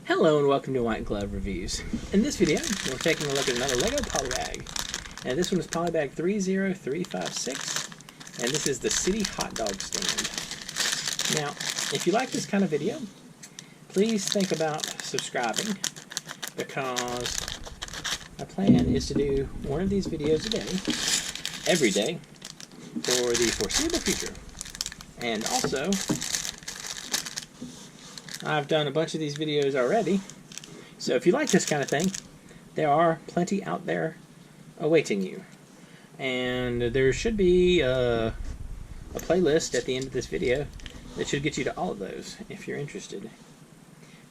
Hello and welcome to White Glove Reviews. In this video, we're taking a look at another LEGO Polybag. And this one is Polybag 30356, and this is the City Hot Dog Stand. Now, if you like this kind of video, please think about subscribing, because my plan is to do one of these videos a day, every day, for the foreseeable future. And also, I've done a bunch of these videos already, so if you like this kind of thing, there are plenty out there awaiting you. And there should be a playlist at the end of this video that should get you to all of those if you're interested.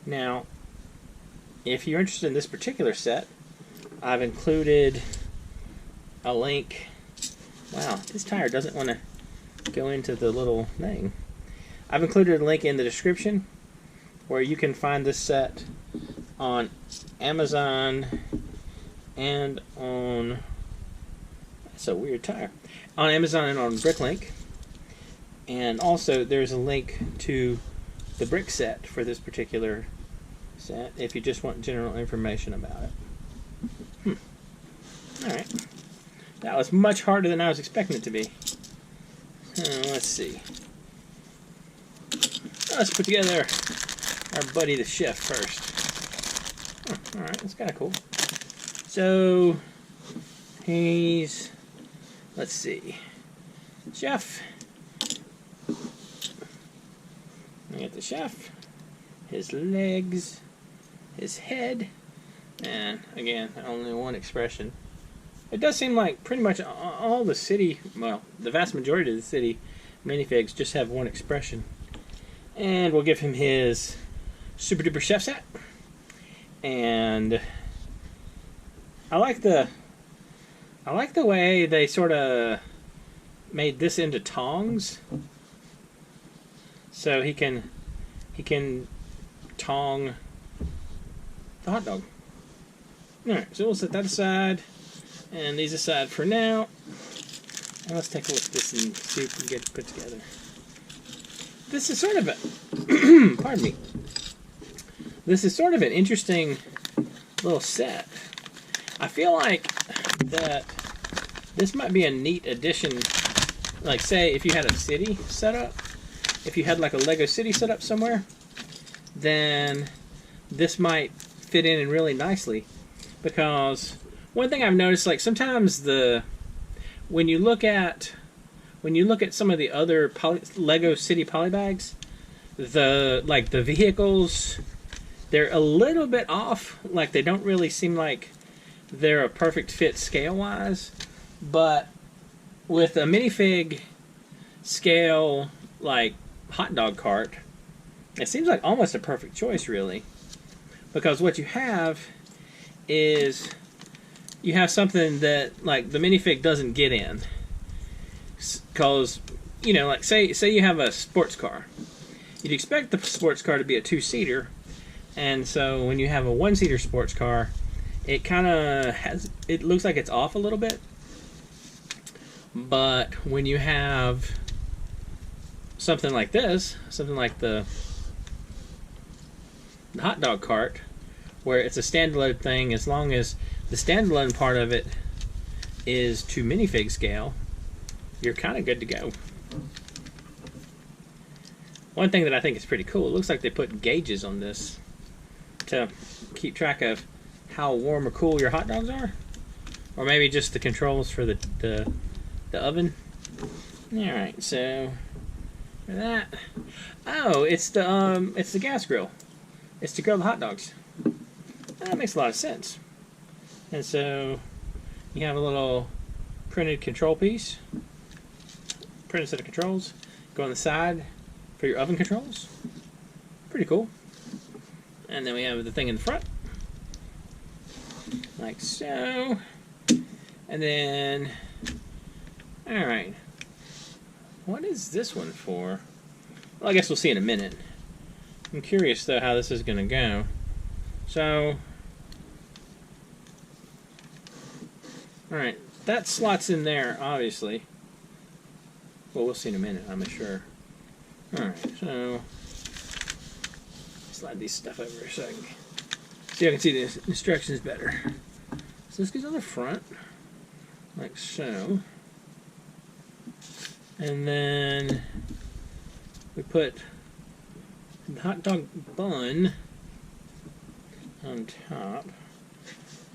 Now, if you're interested in this particular set, I've included a link. Wow, this tire doesn't want to go into the little thing. I've included a link in the description where you can find this set on Amazon and on, that's a weird tire, on Amazon and on Bricklink. And also there's a link to the brick set for this particular set if you just want general information about it. Alright, that was much harder than I was expecting it to be. Let's see. Let's put together our buddy the chef first. Alright, that's kind of cool. So, he's, let's see, chef. We got the chef, his legs, his head, and again, only one expression. It does seem like pretty much all the city, well, the vast majority of the city minifigs just have one expression. And we'll give him his super duper chef's hat. And I like the way they sort of made this into tongs, so he can tong the hot dog. Alright, so we'll set that aside and these aside for now, and let's take a look at this and see if we can get it put together. This is sort of a pardon me. This is sort of an interesting little set. I feel like that this might be a neat addition. Like, say, if you had a city set up, if you had like a Lego city set up somewhere, then this might fit in really nicely. Because one thing I've noticed, like sometimes when you look at some of the other Lego City Polybags, the vehicles, they're a little bit off. Like, they don't really seem like they're a perfect fit scale-wise. But with a minifig scale, like hot dog cart, it seems like almost a perfect choice, really. Because what you have is, you have something that, like, the minifig doesn't get in. Because, you know, like, say you have a sports car. You'd expect the sports car to be a two-seater. And so when you have a one-seater sports car, it kind of it looks like it's off a little bit. But when you have something like this, something like the hot dog cart, where it's a standalone thing, as long as the standalone part of it is to minifig scale, you're kind of good to go. One thing that I think is pretty cool, it looks like they put gauges on this to keep track of how warm or cool your hot dogs are, or maybe just the controls for the oven. All right, so for that, oh, it's the gas grill. It's to grill the hot dogs. That makes a lot of sense. And so you have a little printed control piece, printed set of controls, go on the side for your oven controls. Pretty cool. And then we have the thing in the front, like so. And then, alright, what is this one for? Well, I guess we'll see in a minute. I'm curious though how this is going to go. So, alright, that slots in there, obviously. Well, we'll see in a minute, I'm not sure. Alright, so slide these stuff over so I can see the instructions better. So this goes on the front, like so. And then we put the hot dog bun on top.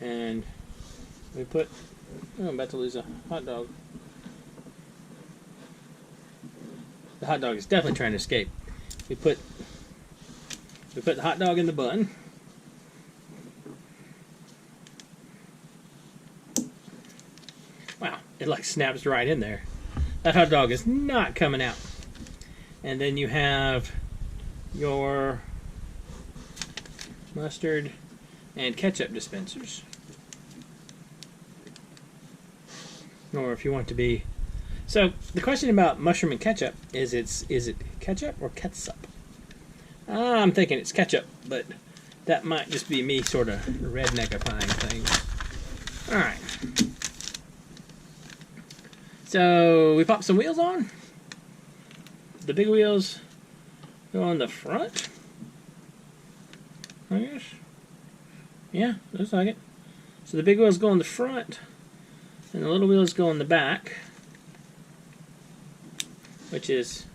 And we put, oh, I'm about to lose a hot dog. The hot dog is definitely trying to escape. We put the hot dog in the bun. Wow, it like snaps right in there. That hot dog is not coming out. And then you have your mustard and ketchup dispensers. Or if you want to be... So, the question about mushroom and ketchup is it ketchup or ketchup? I'm thinking it's ketchup, but that might just be me sort of redneckifying things. Alright. So, we pop some wheels on. The big wheels go on the front, I guess. Yeah, looks like it. So the big wheels go on the front, and the little wheels go on the back, which is,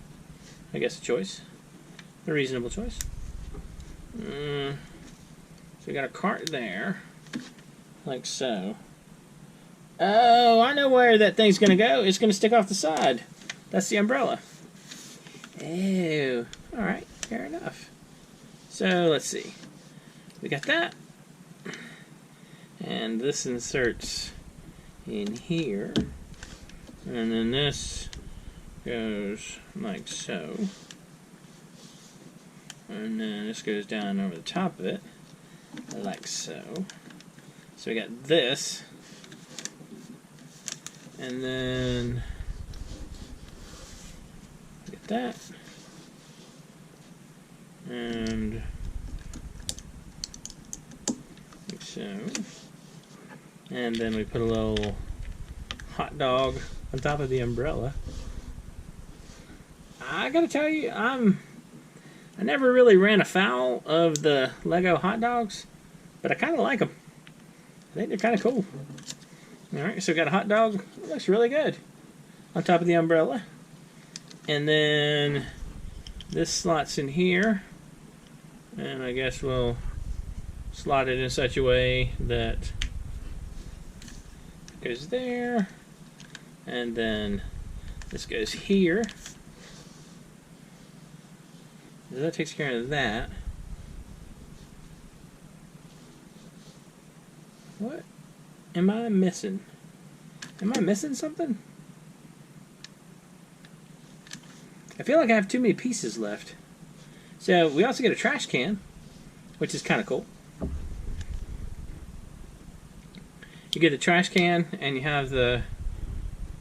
I guess, a choice. A reasonable choice. So we got a cart there, like so. Oh, I know where that thing's going to go. It's going to stick off the side. That's the umbrella. Oh, alright, fair enough. So, let's see. We got that. And this inserts in here. And then this goes like so. And then this goes down over the top of it, like so. So we got this. And then get that. And like so. And then we put a little hot dog on top of the umbrella. I gotta tell you, I never really ran afoul of the Lego hot dogs, but I kind of like them. I think they're kind of cool. Alright, so we got a hot dog. It looks really good on top of the umbrella. And then this slots in here. And I guess we'll slot it in such a way that it goes there. And then this goes here. So that takes care of that. What am I missing? Am I missing something? I feel like I have too many pieces left. So we also get a trash can, which is kind of cool. You get a trash can and you have the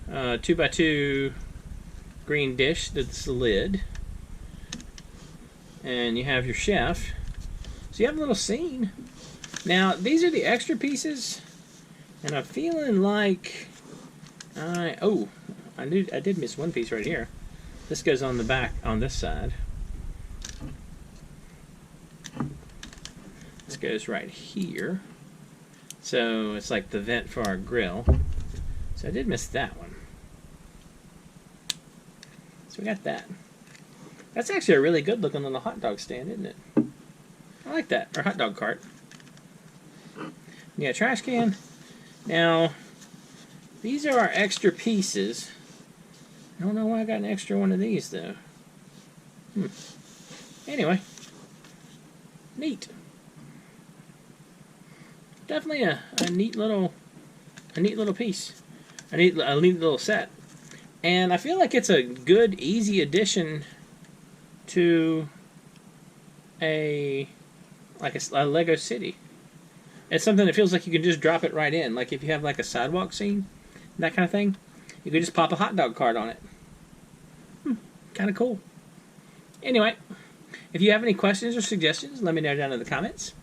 2x2 green dish that's the lid. And you have your chef. So you have a little scene. Now, these are the extra pieces. And I'm feeling like I did miss one piece right here. This goes on the back on this side. This goes right here. So it's like the vent for our grill. So I did miss that one. So we got that. That's actually a really good looking little hot dog stand, isn't it? I like that. Or hot dog cart. Yeah, trash can. Now, these are our extra pieces. I don't know why I got an extra one of these though. Anyway, neat. Definitely a neat little piece, a neat little set, and I feel like it's a good, easy addition to a Lego city. It's something that feels like you can just drop it right in. Like if you have like a sidewalk scene, that kind of thing, you could just pop a hot dog cart on it. Kind of cool. Anyway, if you have any questions or suggestions, let me know down in the comments.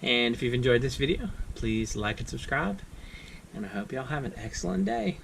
And if you've enjoyed this video, please like and subscribe. And I hope y'all have an excellent day.